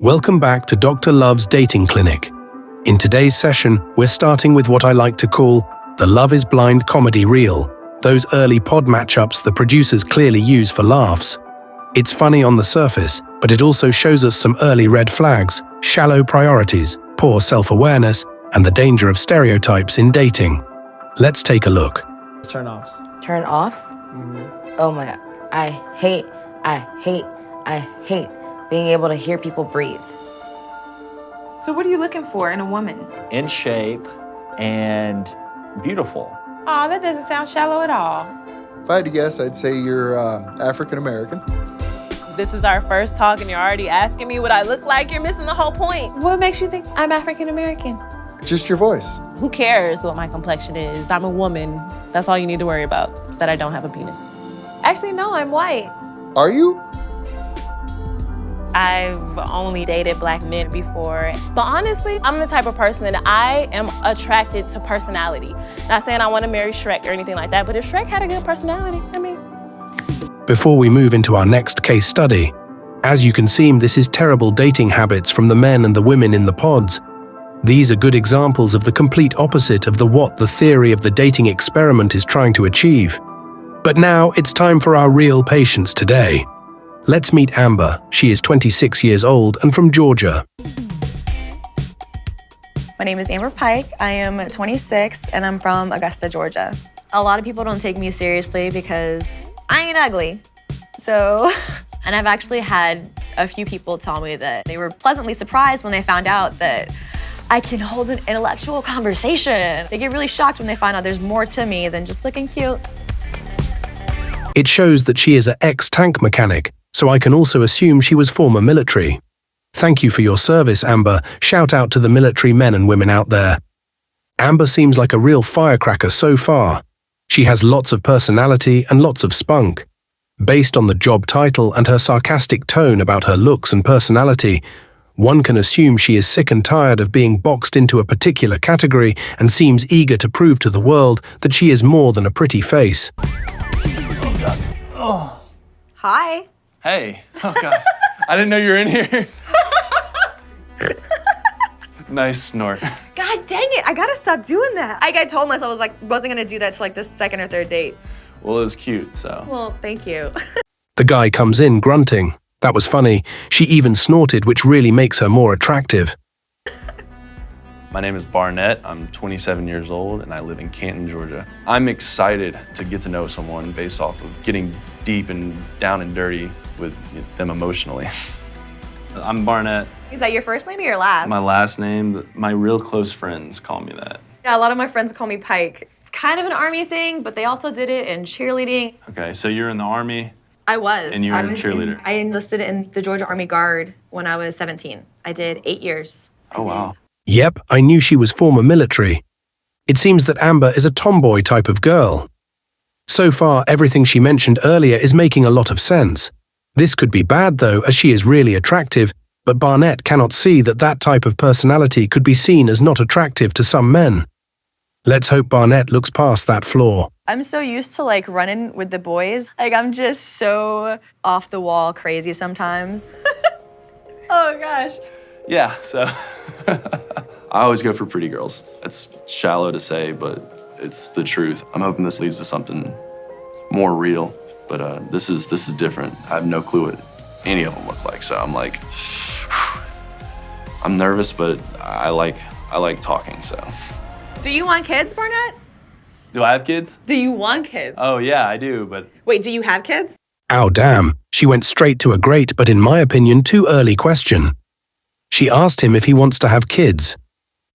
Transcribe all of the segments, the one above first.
Welcome back to Dr. Love's Dating Clinic. In today's session, we're starting with what I like to call the Love is Blind comedy reel, those early pod matchups the producers clearly use for laughs. It's funny on the surface, but it also shows us some early red flags, shallow priorities, poor self-awareness, and the danger of stereotypes in dating. Let's take a look. Turn-offs. Turn-offs? Oh my God. I hate being able to hear people breathe. So what are you looking for in a woman? In shape and beautiful. Aw, that doesn't sound shallow at all. If I had to guess, I'd say you're African-American. This is our first talk and you're already asking me what I look like? You're missing the whole point. What makes you think I'm African American? Just your voice. Who cares what my complexion is? I'm a woman. That's all you need to worry about, is that I don't have a penis. Actually, no, I'm white. Are you? I've only dated black men before. But honestly, I'm the type of person that I am attracted to personality. Not saying I want to marry Shrek or anything like that, but if Shrek had a good personality, Before we move into our next case study, as you can see, this is terrible dating habits from the men and the women in the pods. These are good examples of the complete opposite of what the theory of the dating experiment is trying to achieve. But now it's time for our real patients today. Let's meet Amber. She is 26 years old and from Georgia. My name is Amber Pike. I am 26 and I'm from Augusta, Georgia. A lot of people don't take me seriously because I ain't ugly. And I've actually had a few people tell me that they were pleasantly surprised when they found out that I can hold an intellectual conversation. They get really shocked when they find out there's more to me than just looking cute. It shows that she is an ex-tank mechanic, so I can also assume she was former military. Thank you for your service, Amber. Shout out to the military men and women out there. Amber seems like a real firecracker so far. She has lots of personality and lots of spunk. Based on the job title and her sarcastic tone about her looks and personality, one can assume she is sick and tired of being boxed into a particular category and seems eager to prove to the world that she is more than a pretty face. Oh, God. Oh. Hi. Hey. Oh, God. I didn't know you were in here. Nice snort. God dang it, I gotta stop doing that. I told myself I wasn't gonna do that till the second or third date. Well, it was cute, so. Well, thank you. The guy comes in grunting. That was funny. She even snorted, which really makes her more attractive. My name is Barnett. I'm 27 years old and I live in Canton, Georgia. I'm excited to get to know someone based off of getting deep and down and dirty with them emotionally. I'm Barnett. Is that your first name or your last? My last name, my real close friends call me that. Yeah, a lot of my friends call me Pike. It's kind of an Army thing, but they also did it in cheerleading. Okay, so you're in the Army? I was. And you were a cheerleader? I enlisted in the Georgia Army Guard when I was 17. I did 8 years. Oh, wow. Yep, I knew she was former military. It seems that Amber is a tomboy type of girl. So far, everything she mentioned earlier is making a lot of sense. This could be bad though, as she is really attractive, but Barnett cannot see that type of personality could be seen as not attractive to some men. Let's hope Barnett looks past that flaw. I'm so used to running with the boys. I'm just so off the wall crazy sometimes. Oh gosh. Yeah, so I always go for pretty girls. It's shallow to say, but it's the truth. I'm hoping this leads to something more real, but this is different. I have no clue what any of them look like, so I'm I'm nervous, but I like talking, so. Do you want kids, Barnett? Do I have kids? Do you want kids? Oh yeah, I do, but. Wait, do you have kids? Ow, damn. She went straight to a great, but in my opinion, too early question. She asked him if he wants to have kids.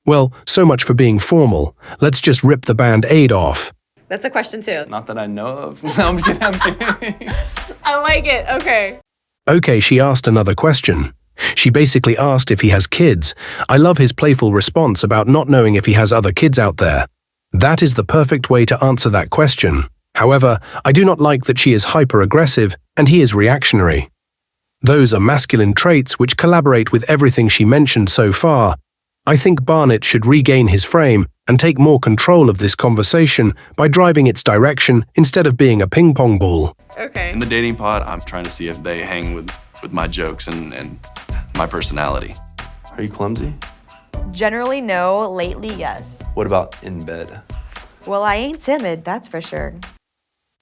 Well, so much for being formal. Let's just rip the band-aid off. That's a question too. Not that I know of. No, I'm kidding. I like it, okay. Okay, she asked another question. She basically asked if he has kids. I love his playful response about not knowing if he has other kids out there. That is the perfect way to answer that question. However, I do not like that she is hyper-aggressive and he is reactionary. Those are masculine traits which collaborate with everything she mentioned so far. I think Barnett should regain his frame and take more control of this conversation by driving its direction instead of being a ping-pong ball. Okay. In the dating pod, I'm trying to see if they hang with my jokes and my personality. Are you clumsy? Generally, no. Lately, yes. What about in bed? Well, I ain't timid, that's for sure.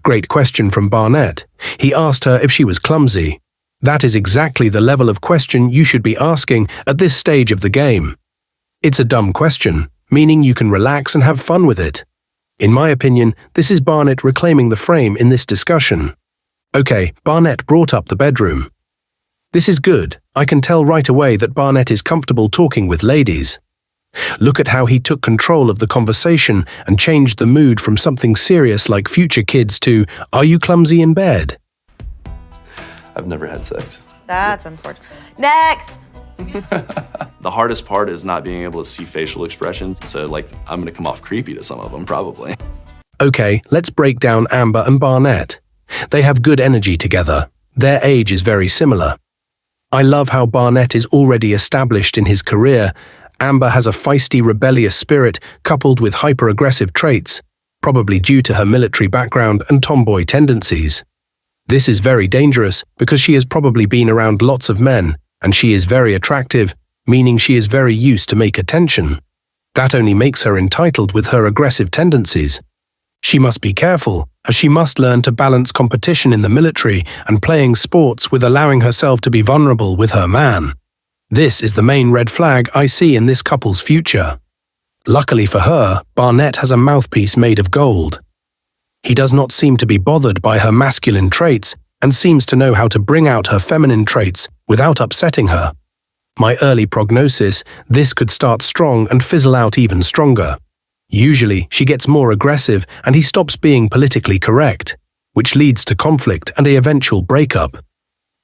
Great question from Barnett. He asked her if she was clumsy. That is exactly the level of question you should be asking at this stage of the game. It's a dumb question, meaning you can relax and have fun with it. In my opinion, this is Barnett reclaiming the frame in this discussion. Okay, Barnett brought up the bedroom. This is good. I can tell right away that Barnett is comfortable talking with ladies. Look at how he took control of the conversation and changed the mood from something serious like future kids to, "Are you clumsy in bed?" I've never had sex. That's unfortunate. Next! The hardest part is not being able to see facial expressions, so like I'm gonna come off creepy to some of them, probably. Okay, let's break down Amber and Barnett. They have good energy together. Their age is very similar. I love how Barnett is already established in his career. Amber has a feisty, rebellious spirit coupled with hyper-aggressive traits, probably due to her military background and tomboy tendencies. This is very dangerous because she has probably been around lots of men, and she is very attractive, meaning she is very used to make attention. That only makes her entitled with her aggressive tendencies. She must be careful, as she must learn to balance competition in the military and playing sports with allowing herself to be vulnerable with her man. This is the main red flag I see in this couple's future. Luckily for her, Barnett has a mouthpiece made of gold. He does not seem to be bothered by her masculine traits and seems to know how to bring out her feminine traits without upsetting her. My early prognosis, this could start strong and fizzle out even stronger. Usually, she gets more aggressive and he stops being politically correct, which leads to conflict and an eventual breakup.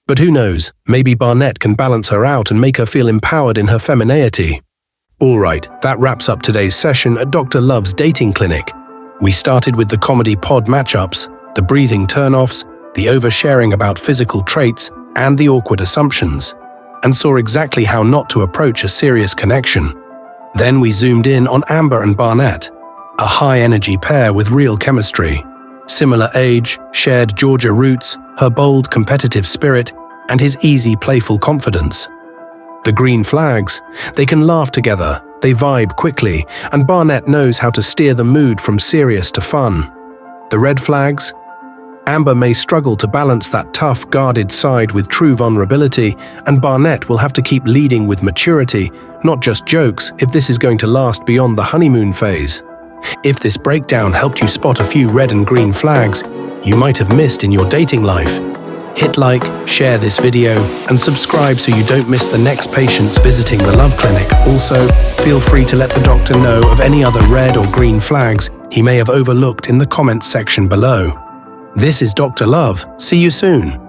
But who knows, maybe Barnett can balance her out and make her feel empowered in her femininity. Alright, that wraps up today's session at Dr. Love's dating clinic. We started with the comedy pod matchups, the breathing turnoffs, the oversharing about physical traits, and the awkward assumptions, and saw exactly how not to approach a serious connection. Then we zoomed in on Amber and Barnett, a high-energy pair with real chemistry. Similar age, shared Georgia roots, her bold, competitive spirit, and his easy, playful confidence. The green flags, they can laugh together, they vibe quickly, and Barnett knows how to steer the mood from serious to fun. The red flags, Amber may struggle to balance that tough, guarded side with true vulnerability, and Barnett will have to keep leading with maturity, not just jokes, if this is going to last beyond the honeymoon phase. If this breakdown helped you spot a few red and green flags you might have missed in your dating life, hit like, share this video, and subscribe so you don't miss the next patients visiting the Love Clinic. Also, feel free to let the doctor know of any other red or green flags he may have overlooked in the comments section below. This is Dr. Love. See you soon.